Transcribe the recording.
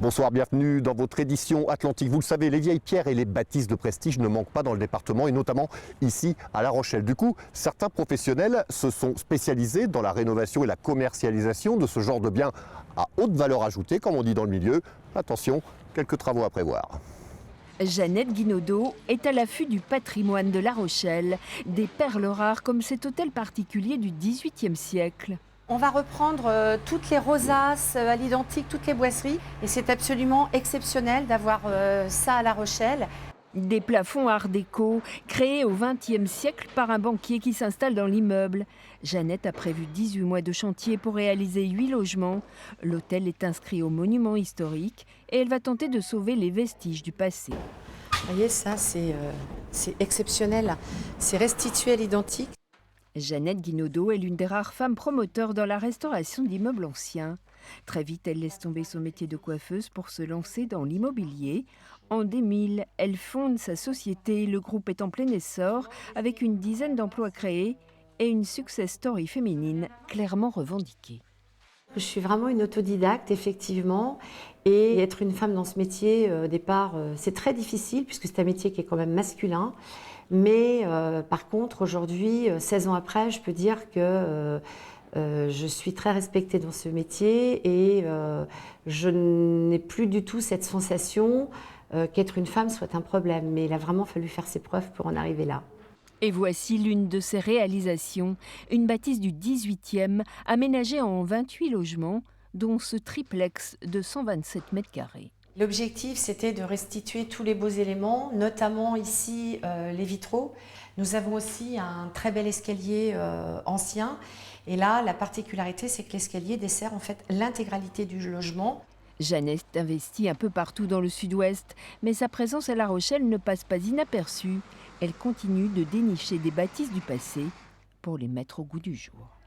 Bonsoir, bienvenue dans votre édition Atlantique. Vous le savez, les vieilles pierres et les bâtisses de prestige ne manquent pas dans le département et notamment ici à La Rochelle. Du coup, certains professionnels se sont spécialisés dans la rénovation et la commercialisation de ce genre de biens à haute valeur ajoutée, comme on dit dans le milieu. Attention, quelques travaux à prévoir. Jeannette Guinaudot est à l'affût du patrimoine de La Rochelle, des perles rares comme cet hôtel particulier du XVIIIe siècle. On va reprendre toutes les rosaces à l'identique, toutes les boiseries. Et c'est absolument exceptionnel d'avoir ça à La Rochelle. Des plafonds art déco créés au XXe siècle par un banquier qui s'installe dans l'immeuble. Jeannette a prévu 18 mois de chantier pour réaliser 8 logements. L'hôtel est inscrit au monument historique et elle va tenter de sauver les vestiges du passé. Vous voyez, ça c'est exceptionnel. C'est restitué à l'identique. Jeannette Guinaudot est l'une des rares femmes promoteurs dans la restauration d'immeubles anciens. Très vite, elle laisse tomber son métier de coiffeuse pour se lancer dans l'immobilier. En 2000, elle fonde sa société. Le groupe est en plein essor, avec une dizaine d'emplois créés et une success story féminine clairement revendiquée. Je suis vraiment une autodidacte, effectivement. Et être une femme dans ce métier, au départ, c'est très difficile, puisque c'est un métier qui est quand même masculin. Mais par contre, aujourd'hui, 16 ans après, je peux dire que je suis très respectée dans ce métier et je n'ai plus du tout cette sensation qu'être une femme soit un problème. Mais il a vraiment fallu faire ses preuves pour en arriver là. Et voici l'une de ses réalisations, une bâtisse du 18e, aménagée en 28 logements, dont ce triplex de 127 mètres carrés. L'objectif, c'était de restituer tous les beaux éléments, notamment ici les vitraux. Nous avons aussi un très bel escalier ancien. Et là, la particularité, c'est que l'escalier dessert en fait l'intégralité du logement. Jeannette investit un peu partout dans le sud-ouest, mais sa présence à La Rochelle ne passe pas inaperçue. Elle continue de dénicher des bâtisses du passé pour les mettre au goût du jour.